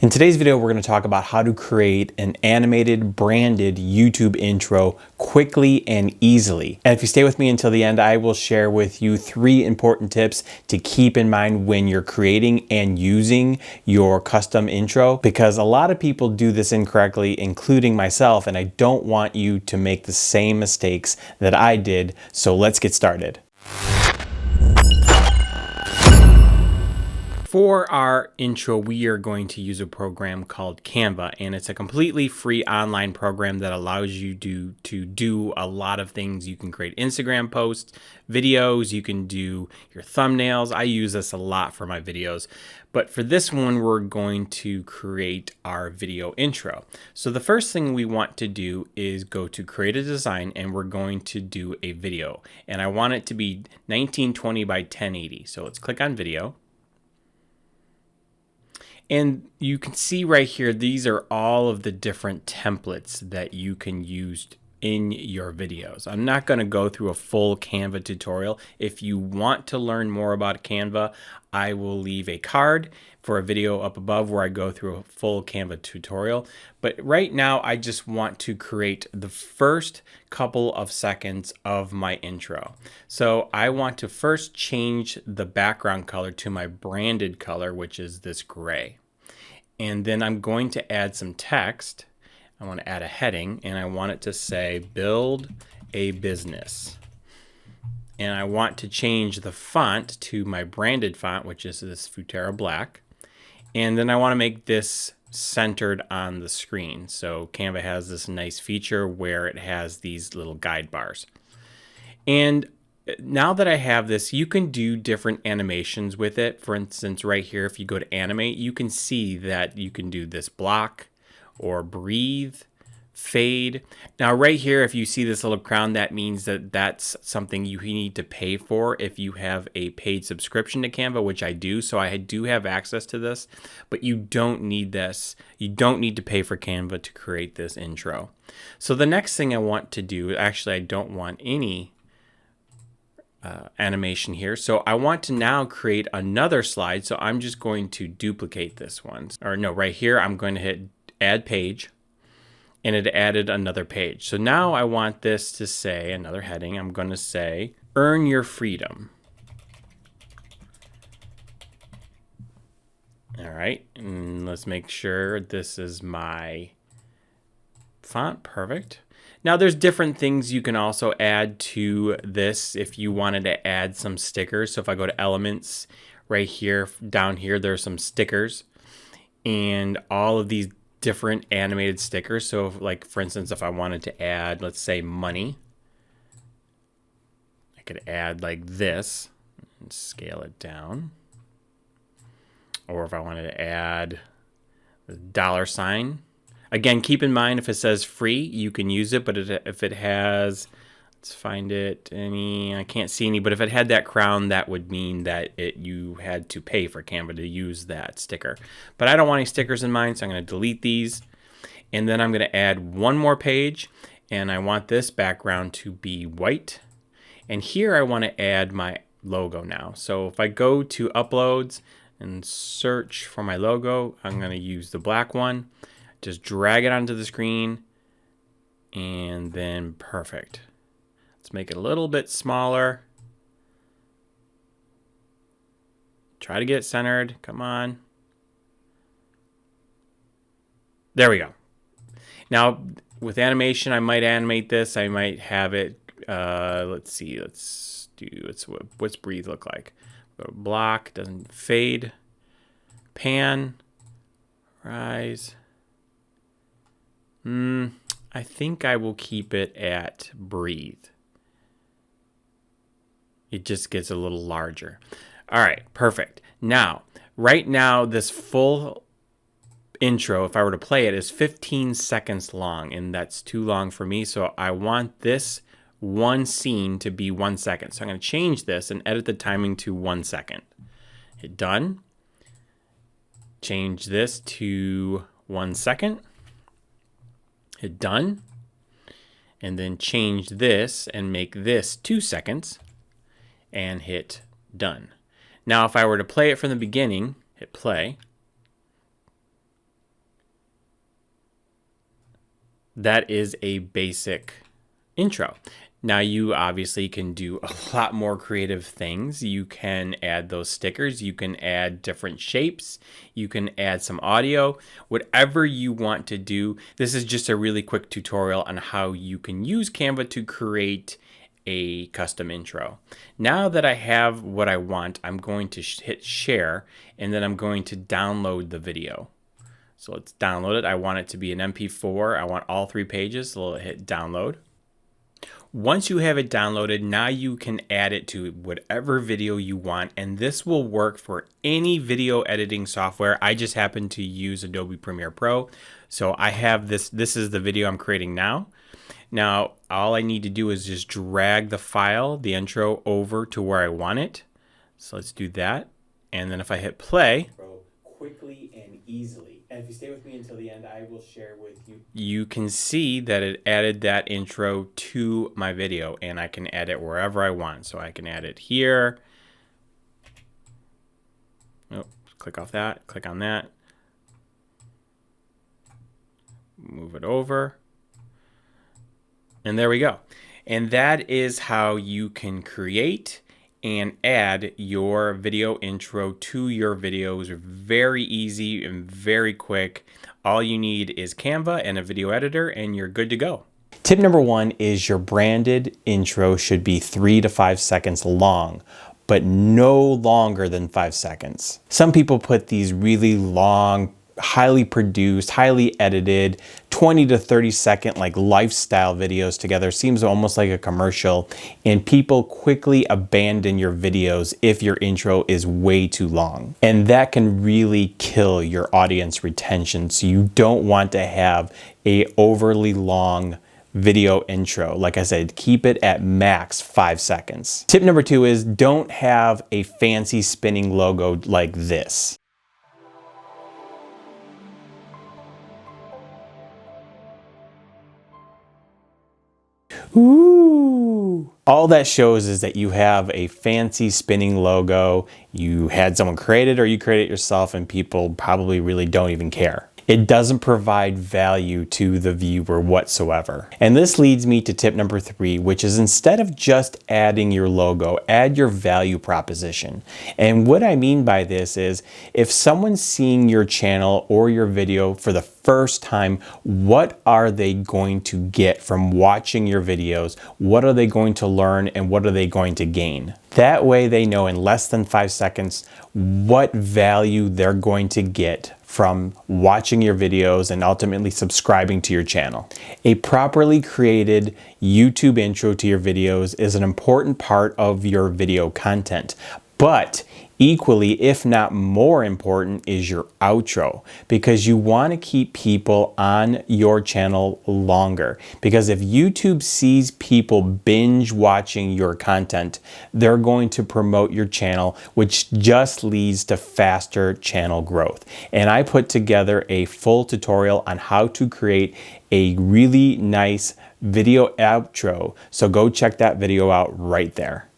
In today's video, we're going to talk about how to create an animated branded YouTube intro quickly and easily. And if you stay with me until the end, I will share with you 3 important tips to keep in mind when you're creating and using your custom intro, because a lot of people do this incorrectly, including myself, and I don't want you to make the same mistakes that I did. So let's get started. For our intro, we are going to use a program called Canva, and it's a completely free online program that allows you to do a lot of things. You can create Instagram posts, videos, you can do your thumbnails. I use this a lot for my videos, but for this one, we're going to create our video intro. So the first thing we want to do is go to create a design, and we're going to do a video, and I want it to be 1920 by 1080. So let's click on video. And you can see right here, these are all of the different templates that you can use in your videos. I'm not going to go through a full Canva tutorial. If you want to learn more about Canva, I will leave a card for a video up above where I go through a full Canva tutorial. But right now, I just want to create the first couple of seconds of my intro. So I want to first change the background color to my branded color, which is this gray. And then I'm going to add some text. I want to add a heading, and I want it to say build a business. And I want to change the font to my branded font, which is this Futera Black. And then I want to make this centered on the screen. So Canva has this nice feature where it has these little guide bars. And now that I have this, you can do different animations with it. For instance, right here, if you go to animate, you can see that you can do this block or breathe, fade. Now right here, if you see this little crown, that means that that's something you need to pay for if you have a paid subscription to Canva, which I do. So I do have access to this, but you don't need this. You don't need to pay for Canva to create this intro. So the next thing I want to do, actually, I don't want any animation here. So I want to now create another slide. So I'm just going to duplicate this one. Or no, right here, I'm going to hit add page, and it added another page. So now I want this to say, another heading, I'm going to say, earn your freedom. All right, and let's make sure this is my font. Perfect. Now there's different things you can also add to this if you wanted to add some stickers. So if I go to elements right here, down here, there's some stickers and all of these different animated stickers. So if, like, for instance, if I wanted to add, let's say, money, I could add like this and scale it down. Or if I wanted to add the $sign. Again, keep in mind, if it says free, you can use it, but if it has, let's find it, I can't see any, but if it had that crown, that would mean that you had to pay for Canva to use that sticker. But I don't want any stickers in mine, so I'm going to delete these. And then I'm going to add one more page, and I want this background to be white. And here I want to add my logo now. So if I go to uploads and search for my logo, I'm going to use the black one. Just drag it onto the screen, and then perfect. Let's make it a little bit smaller. Try to get it centered. Come on. There we go. Now, with animation, I might animate this. I might have it, let's see, what's breathe look like? Go to block, doesn't fade, pan, rise. I think I will keep it at breathe. It just gets a little larger. All right, perfect. Now, right now, this full intro, if I were to play it, is 15 seconds long, and that's too long for me. So I want this one scene to be 1 second. So I'm going to change this and edit the timing to 1 second. Hit done. Change this to 1 second. Hit done, and then change this and make this 2 seconds and hit done. Now if I were to play it from the beginning, hit play, that is a basic intro. Now you obviously can do a lot more creative things. You can add those stickers, you can add different shapes, you can add some audio, whatever you want to do. This is just a really quick tutorial on how you can use Canva to create a custom intro. Now that I have what I want, I'm going to hit share, and then I'm going to download the video. So let's download it. I want it to be an MP4. I want all 3 pages, so we'll hit download. Once you have it downloaded, now you can add it to whatever video you want, and this will work for any video editing software. I just happen to use Adobe Premiere Pro, so I have this. This is the video I'm creating now. Now, all I need to do is just drag the file, the intro, over to where I want it. So let's do that, and then if I hit play, quickly and easily. And if you stay with me until the end, I will share with you. You can see that it added that intro to my video, and I can add it wherever I want. So I can add it here. Oh, click off that, click on that. Move it over. And there we go. And that is how you can create and add your video intro to your videos. Very easy and very quick. All you need is Canva and a video editor, and you're good to go. Tip number 1 is your branded intro should be 3 to 5 seconds long, but no longer than 5 seconds. Some people put these really long, highly produced, highly edited, 20 to 30 second like lifestyle videos together. Seems almost like a commercial, and people quickly abandon your videos if your intro is way too long. And that can really kill your audience retention. So you don't want to have a overly long video intro. Like I said, keep it at max 5 seconds. Tip number 2 is don't have a fancy spinning logo like this. Ooh. All that shows is that you have a fancy spinning logo, you had someone create it or you create it yourself, and people probably really don't even care. It doesn't provide value to the viewer whatsoever. And this leads me to tip number 3, which is instead of just adding your logo, add your value proposition. And what I mean by this is if someone's seeing your channel or your video for the first time, what are they going to get from watching your videos? What are they going to learn, and what are they going to gain? That way they know in less than 5 seconds what value they're going to get from watching your videos and ultimately subscribing to your channel. A properly created YouTube intro to your videos is an important part of your video content, but equally, if not more important, is your outro, because you want to keep people on your channel longer. Because if YouTube sees people binge watching your content, they're going to promote your channel, which just leads to faster channel growth. And I put together a full tutorial on how to create a really nice video outro. So go check that video out right there.